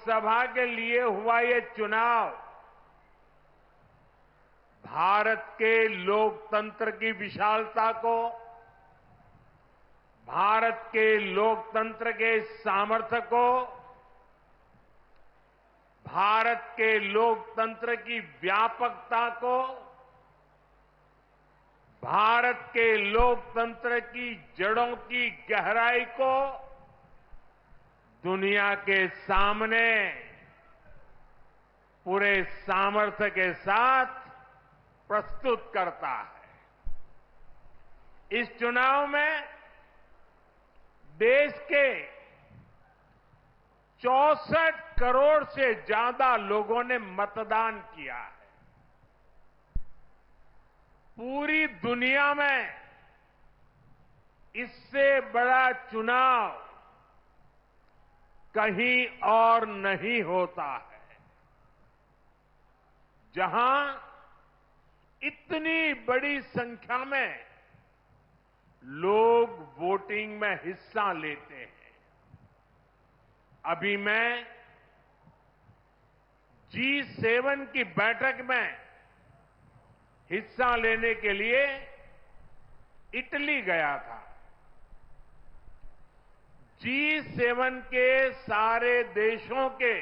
लोकसभा के लिए हुआ ये चुनाव भारत के लोकतंत्र की विशालता को, भारत के लोकतंत्र के सामर्थ्य को, भारत के लोकतंत्र की व्यापकता को, भारत के लोकतंत्र की जड़ों की गहराई को दुनिया के सामने पूरे सामर्थ्य के साथ प्रस्तुत करता है। इस चुनाव में देश के 64 करोड़ से ज्यादा लोगों ने मतदान किया है। पूरी दुनिया में इससे बड़ा चुनाव कहीं और नहीं होता है, जहां इतनी बड़ी संख्या में लोग वोटिंग में हिस्सा लेते हैं। अभी मैं G7 की बैठक में हिस्सा लेने के लिए इटली गया था। G7 के सारे देशों के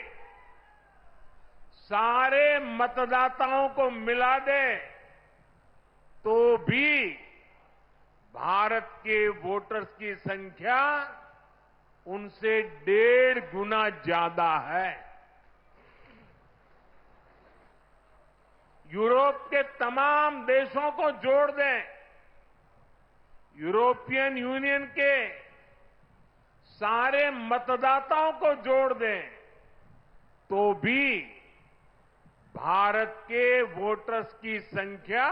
सारे मतदाताओं को मिला दे तो भी भारत के वोटर्स की संख्या उनसे 1.5 गुना ज्यादा है। यूरोप के तमाम देशों को जोड़ दें, यूरोपियन यूनियन के सारे मतदाताओं को जोड़ दें तो भी भारत के वोटर्स की संख्या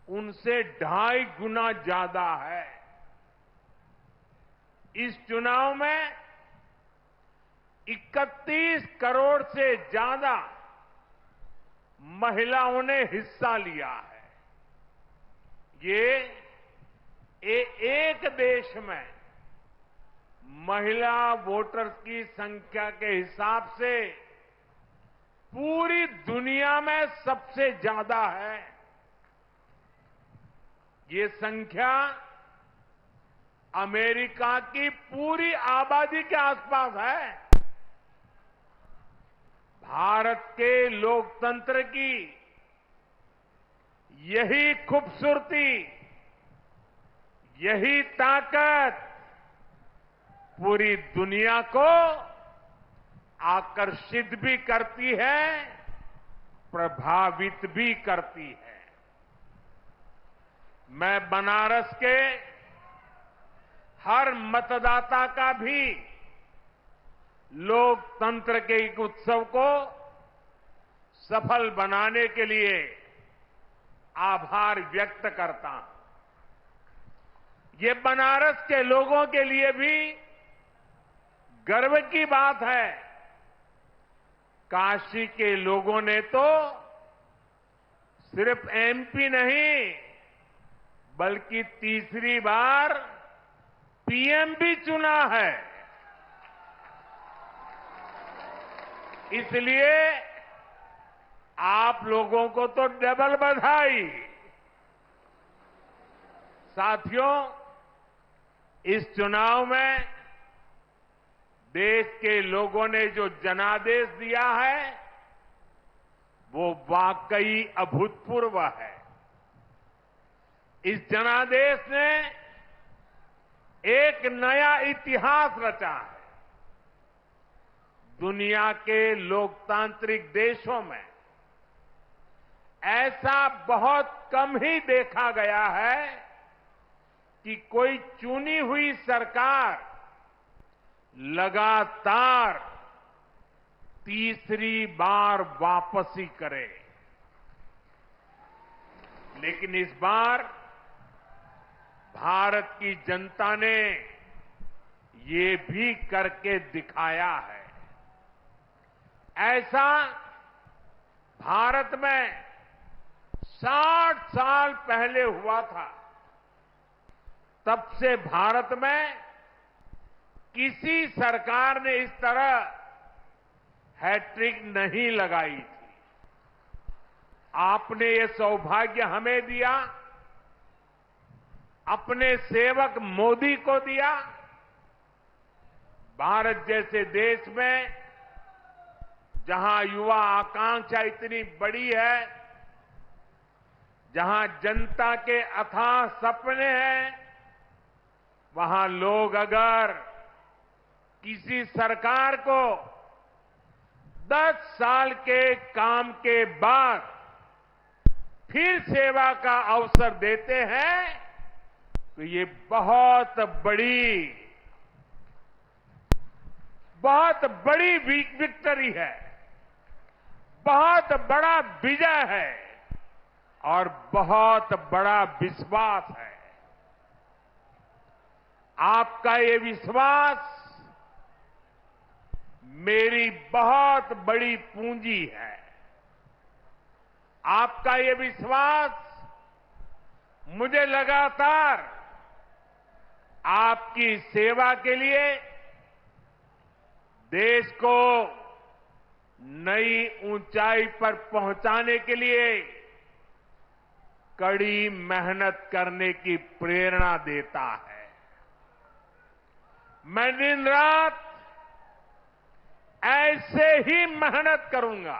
उनसे 2.5 गुना ज्यादा है। इस चुनाव में 31 करोड़ से ज्यादा महिलाओं ने हिस्सा लिया है। ये एक देश में महिला वोटर्स की संख्या के हिसाब से पूरी दुनिया में सबसे ज्यादा है। ये संख्या अमेरिका की पूरी आबादी के आसपास है। भारत के लोकतंत्र की यही खूबसूरती, यही ताकत पूरी दुनिया को आकर्षित भी करती है, प्रभावित भी करती है। मैं बनारस के हर मतदाता का भी लोकतंत्र के एक उत्सव को सफल बनाने के लिए आभार व्यक्त करता हूं। ये बनारस के लोगों के लिए भी गर्व की बात है। काशी के लोगों ने तो सिर्फ MP नहीं बल्कि तीसरी बार PM भी चुना है। इसलिए आप लोगों को तो डबल बधाई। साथियों, इस चुनाव में देश के लोगों ने जो जनादेश दिया है वो वाकई अभूतपूर्व है। इस जनादेश ने एक नया इतिहास रचा है। दुनिया के लोकतांत्रिक देशों में ऐसा बहुत कम ही देखा गया है कि कोई चुनी हुई सरकार लगातार तीसरी बार वापसी करे। लेकिन इस बार भारत की जनता ने ये भी करके दिखाया है। ऐसा भारत में 60 साल पहले हुआ था। तब से भारत में किसी सरकार ने इस तरह हैट्रिक नहीं लगाई थी। आपने ये सौभाग्य हमें दिया, अपने सेवक मोदी को दिया। भारत जैसे देश में जहां युवा आकांक्षा इतनी बड़ी है, जहां जनता के अथाह सपने हैं, वहां लोग अगर किसी सरकार को 10 साल के काम के बाद फिर सेवा का अवसर देते हैं, तो ये बहुत बड़ी विक्ट्री है, बहुत बड़ा विजय है और बहुत बड़ा विश्वास है। आपका ये विश्वास मेरी बहुत बड़ी पूंजी है। आपका ये विश्वास मुझे लगातार आपकी सेवा के लिए, देश को नई ऊंचाई पर पहुंचाने के लिए कड़ी मेहनत करने की प्रेरणा देता है। मैं दिन रात ऐसे ही मेहनत करूंगा,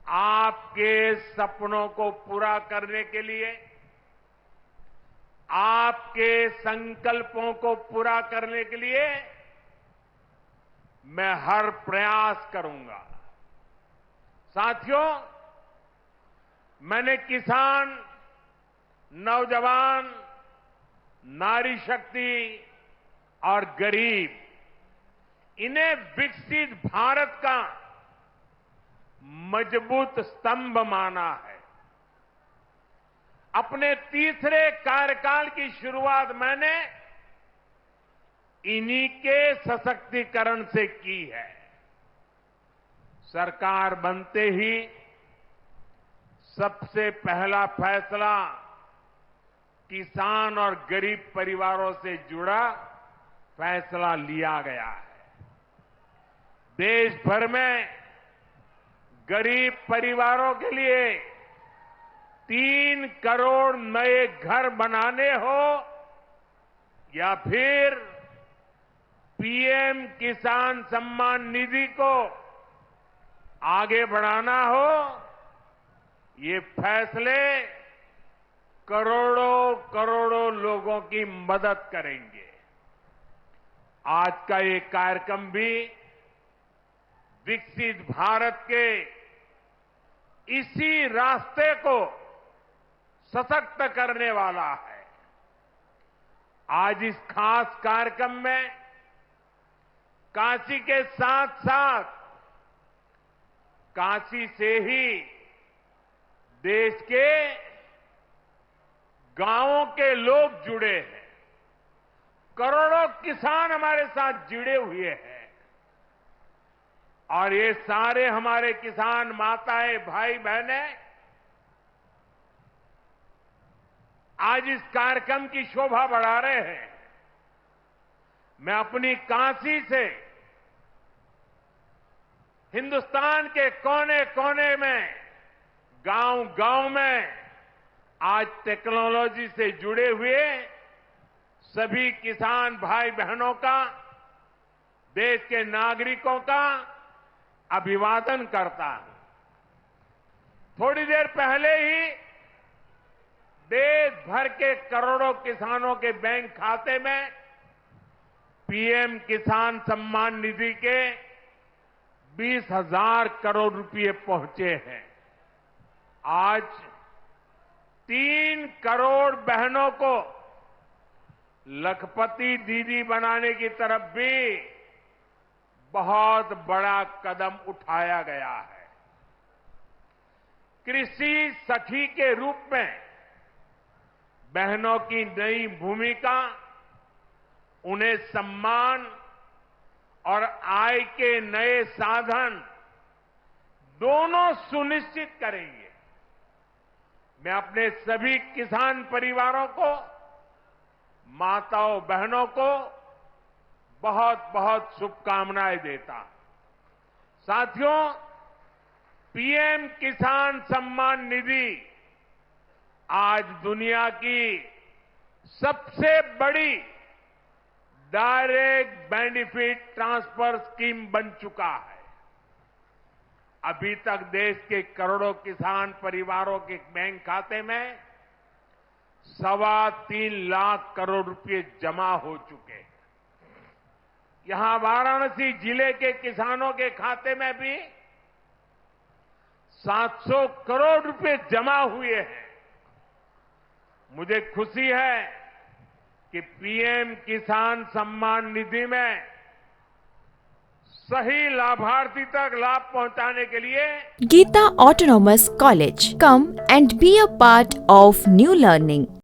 आपके सपनों को पूरा करने के लिए, आपके संकल्पों को पूरा करने के लिए मैं हर प्रयास करूंगा। साथियों, मैंने किसान, नौजवान, नारी शक्ति और गरीब, इन्हें विकसित भारत का मजबूत स्तंभ माना है। अपने तीसरे कार्यकाल की शुरुआत मैंने इन्हीं के सशक्तिकरण से की है। सरकार बनते ही सबसे पहला फैसला किसान और गरीब परिवारों से जुड़ा फैसला लिया गया है। देश भर में गरीब परिवारों के लिए 3 करोड़ नए घर बनाने हो या फिर पीएम किसान सम्मान निधि को आगे बढ़ाना हो, ये फैसले करोड़ों करोड़ों लोगों की मदद करेंगे। आज का ये कार्यक्रम भी विकसित भारत के इसी रास्ते को सशक्त करने वाला है। आज इस खास कार्यक्रम में काशी के साथ साथ काशी से ही देश के गांवों के लोग जुड़े हैं। करोड़ों किसान हमारे साथ जुड़े हुए हैं और ये सारे हमारे किसान माताएं, भाई बहनें आज इस कार्यक्रम की शोभा बढ़ा रहे हैं। मैं अपनी काशी से हिंदुस्तान के कोने कोने में, गांव गांव में आज टेक्नोलॉजी से जुड़े हुए सभी किसान भाई बहनों का, देश के नागरिकों का अभिवादन करता हूं। थोड़ी देर पहले ही देश भर के करोड़ों किसानों के बैंक खाते में पीएम किसान सम्मान निधि के 20,000 करोड़ रुपए पहुंचे हैं। आज 3 करोड़ बहनों को लखपति दीदी बनाने की तरफ भी बहुत बड़ा कदम उठाया गया है। कृषि सखी के रूप में बहनों की नई भूमिका उन्हें सम्मान और आय के नए साधन दोनों सुनिश्चित करेंगे। मैं अपने सभी किसान परिवारों को, माताओं बहनों को बहुत बहुत शुभकामनाएं देता हूं। साथियों, पीएम किसान सम्मान निधि आज दुनिया की सबसे बड़ी डायरेक्ट बेनिफिट ट्रांसफर स्कीम बन चुका है। अभी तक देश के करोड़ों किसान परिवारों के बैंक खाते में 3.25 लाख करोड़ रुपए जमा हो चुके हैं। यहां वाराणसी जिले के किसानों के खाते में भी 700 करोड़ रुपए जमा हुए हैं। मुझे खुशी है कि पीएम किसान सम्मान निधि में सही लाभार्थी तक लाभ पहुंचाने के लिए Geeta Autonomous College. Come and be a part of new learning.